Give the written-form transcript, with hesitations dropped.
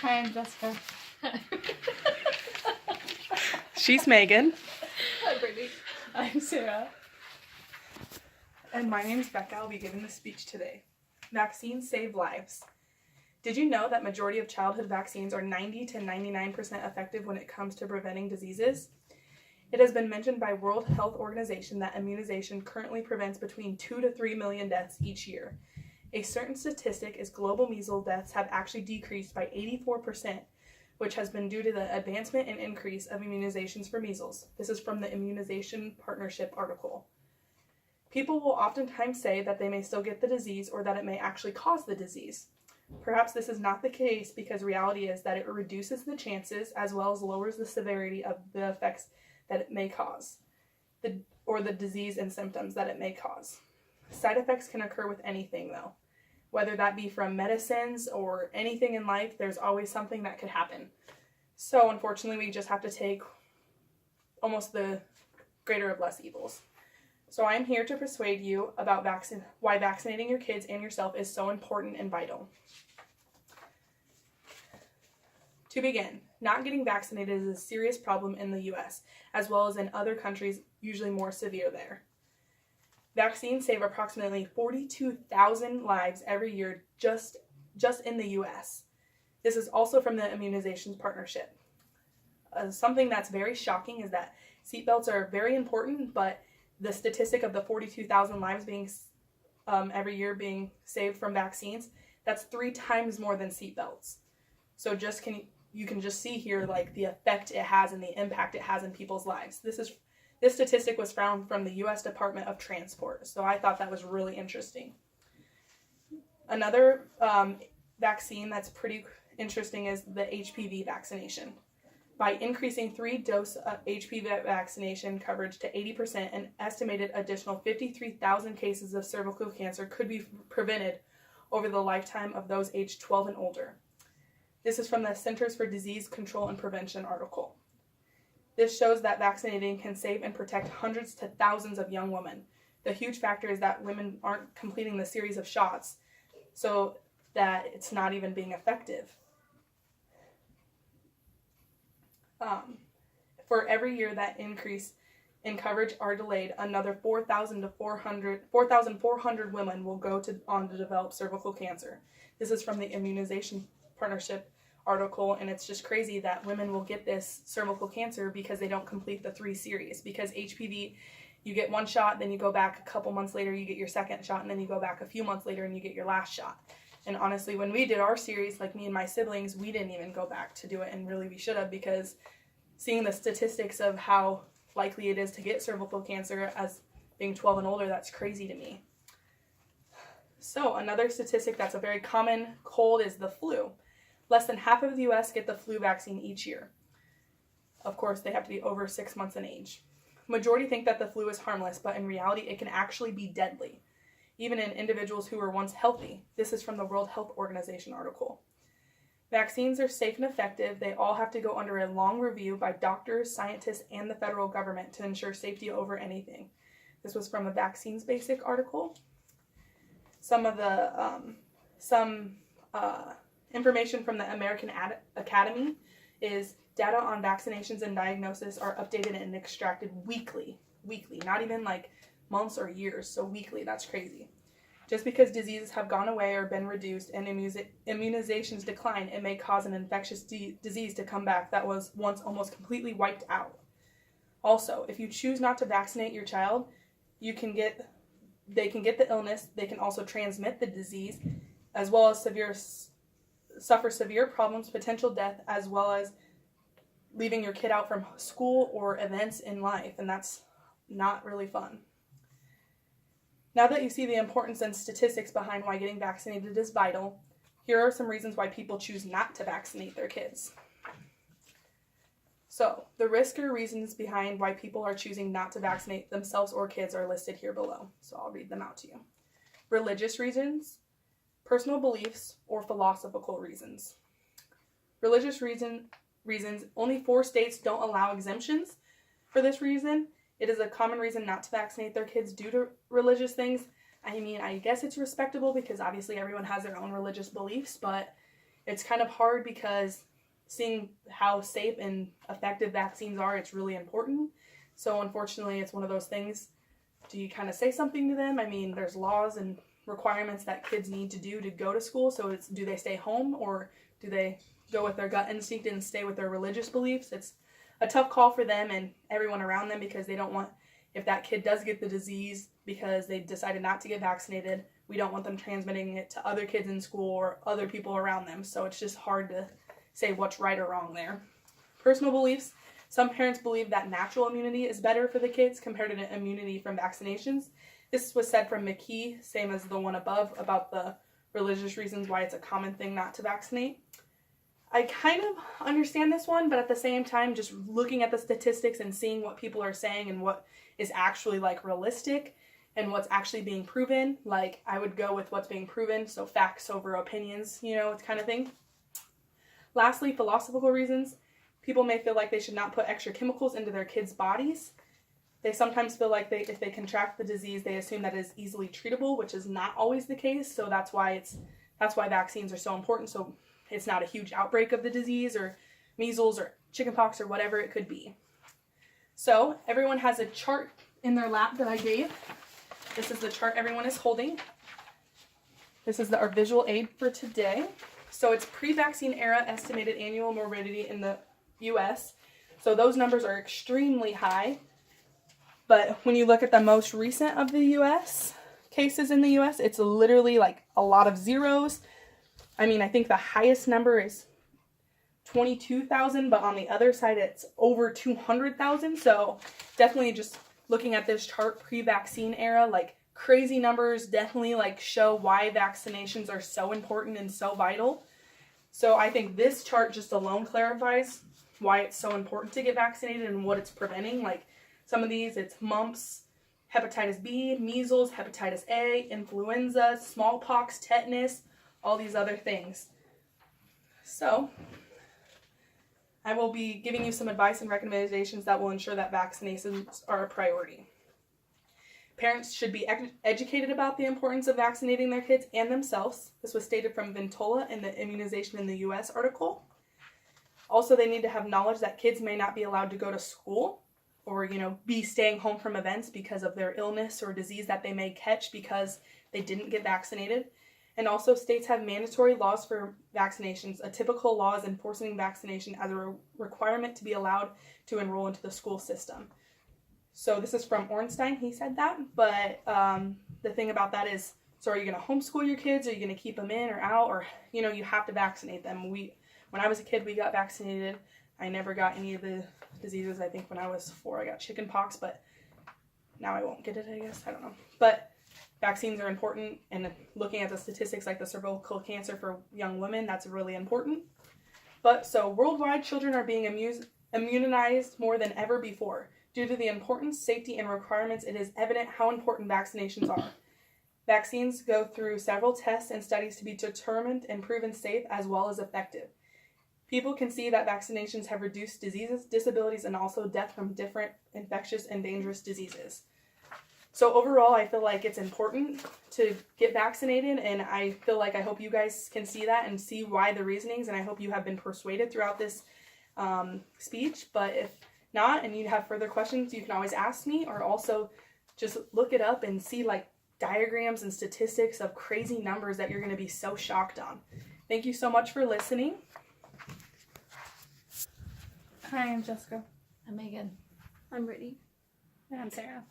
Hi, I'm Jessica. She's Megan. Hi, Brittany. I'm Sarah. And my name's Becca. I'll be giving the speech today. Vaccines save lives. Did you know that majority of childhood vaccines are 90 to 99% effective when it comes to preventing diseases? It has been mentioned by World Health Organization that immunization currently prevents between 2 to 3 million deaths each year. A certain statistic is global measles deaths have actually decreased by 84%, which has been due to the advancement and increase of immunizations for measles. This is from the Immunization Partnership article. People will oftentimes say that they may still get the disease or that it may actually cause the disease. Perhaps this is not the case because reality is that it reduces the chances as well as lowers the severity of the effects that it may cause, or the disease and symptoms that it may cause. Side effects can occur with anything though. Whether that be from medicines or anything in life, there's always something that could happen. So unfortunately, we just have to take almost the greater of less evils. So I'm here to persuade you about why vaccinating your kids and yourself is so important and vital. To begin, not getting vaccinated is a serious problem in the US, as well as in other countries, usually more severe there. Vaccines save approximately 42,000 lives every year just in the US. This is also from the Immunizations Partnership. Something that's very shocking is that seatbelts are very important, but the statistic of the 42,000 lives being every year being saved from vaccines, that's 3 times more than seatbelts. So you can just see here like the effect it has and the impact it has in people's lives. This statistic was found from the U.S. Department of Transport, so I thought that was really interesting. Another vaccine that's pretty interesting is the HPV vaccination. By increasing 3-dose HPV vaccination coverage to 80%, an estimated additional 53,000 cases of cervical cancer could be prevented over the lifetime of those aged 12 and older. This is from the Centers for Disease Control and Prevention article. This shows that vaccinating can save and protect hundreds to thousands of young women. The huge factor is that women aren't completing the series of shots, so that it's not even being effective. For every year that increase in coverage are delayed, another 4,400 women will go on to develop cervical cancer. This is from the Immunization Partnership article, and it's just crazy that women will get this cervical cancer because they don't complete the 3 series. Because HPV, you get 1 shot, then you go back a couple months later, you get your 2nd shot, and then you go back a few months later and you get your last shot. And honestly, when we did our series, like me and my siblings, we didn't even go back to do it, and really we should have, because seeing the statistics of how likely it is to get cervical cancer as being 12 and older, that's crazy to me. So another statistic that's a very common cold is the flu. Less than half of the U.S. get the flu vaccine each year. Of course, they have to be over 6 months in age. Majority think that the flu is harmless, but in reality, it can actually be deadly, even in individuals who were once healthy. This is from the World Health Organization article. Vaccines are safe and effective. They all have to go under a long review by doctors, scientists, and the federal government to ensure safety over anything. This was from a Vaccines Basic article. Some of the information from the American Academy is data on vaccinations and diagnosis are updated and extracted weekly, not even like months or years, so weekly. That's crazy. Just because diseases have gone away or been reduced and immunizations decline, it may cause an infectious disease to come back that was once almost completely wiped out. Also, if you choose not to vaccinate your child, they can get the illness, they can also transmit the disease, as well as suffer severe problems, potential death, as well as leaving your kid out from school or events in life, and that's not really fun. Now that you see the importance and statistics behind why getting vaccinated is vital, here are some reasons why people choose not to vaccinate their kids. So, the risk or reasons behind why people are choosing not to vaccinate themselves or kids are listed here below, so I'll read them out to you. Religious reasons, personal beliefs, or philosophical reasons. Religious reasons, only 4 states don't allow exemptions for this reason. It is a common reason not to vaccinate their kids due to religious things. I mean, I guess it's respectable because obviously everyone has their own religious beliefs, but it's kind of hard because seeing how safe and effective vaccines are, it's really important. So unfortunately, it's one of those things. Do you kind of say something to them? I mean, there's laws and requirements that kids need to do to go to school. So do they stay home or do they go with their gut instinct and stay with their religious beliefs? It's a tough call for them and everyone around them because they don't want, if that kid does get the disease because they decided not to get vaccinated, we don't want them transmitting it to other kids in school or other people around them. So it's just hard to say what's right or wrong there. Personal beliefs. Some parents believe that natural immunity is better for the kids compared to immunity from vaccinations. This was said from McKee, same as the one above, about the religious reasons why it's a common thing not to vaccinate. I kind of understand this one, but at the same time, just looking at the statistics and seeing what people are saying and what is actually like realistic and what's actually being proven, like I would go with what's being proven, so facts over opinions, it's kind of thing. Lastly, philosophical reasons. People may feel like they should not put extra chemicals into their kids' bodies. They sometimes feel like if they contract the disease, they assume that it is easily treatable, which is not always the case. So that's why vaccines are so important. So it's not a huge outbreak of the disease or measles or chickenpox or whatever it could be. So everyone has a chart in their lap that I gave. This is the chart everyone is holding. This is our visual aid for today. So it's pre-vaccine era estimated annual morbidity in the U.S. So those numbers are extremely high. But when you look at the most recent of the U.S. cases in the U.S., it's literally like a lot of zeros. I mean, I think the highest number is 22,000, but on the other side, it's over 200,000. So definitely just looking at this chart pre-vaccine era, like crazy numbers definitely like show why vaccinations are so important and so vital. So I think this chart just alone clarifies why it's so important to get vaccinated and what it's preventing. Like some of these, it's mumps, hepatitis B, measles, hepatitis A, influenza, smallpox, tetanus, all these other things. So I will be giving you some advice and recommendations that will ensure that vaccinations are a priority. Parents should be educated about the importance of vaccinating their kids and themselves. This was stated from Ventola in the Immunization in the U.S. article. Also, they need to have knowledge that kids may not be allowed to go to school or, be staying home from events because of their illness or disease that they may catch because they didn't get vaccinated. And also, states have mandatory laws for vaccinations. A typical law is enforcing vaccination as a requirement to be allowed to enroll into the school system. So this is from Ornstein, he said that, but the thing about that is, so are you going to homeschool your kids? Are you going to keep them in or out? Or, you have to vaccinate them. When I was a kid, we got vaccinated. I never got any of the diseases. I think when I was 4, I got chickenpox, but now I won't get it, I guess. I don't know. But vaccines are important, and looking at the statistics like the cervical cancer for young women, that's really important. But so worldwide, children are being immunized more than ever before. Due to the importance, safety, and requirements, it is evident how important vaccinations are. Vaccines go through several tests and studies to be determined and proven safe as well as effective. People can see that vaccinations have reduced diseases, disabilities, and also death from different infectious and dangerous diseases. So overall, I feel like it's important to get vaccinated, and I hope you guys can see that and see why the reasonings, and I hope you have been persuaded throughout this speech. But if not, and you have further questions, you can always ask me, or also just look it up and see like diagrams and statistics of crazy numbers that you're going to be so shocked on. Thank you so much for listening. Hi, I'm Jessica. I'm Megan. I'm Brittany. And I'm Sarah.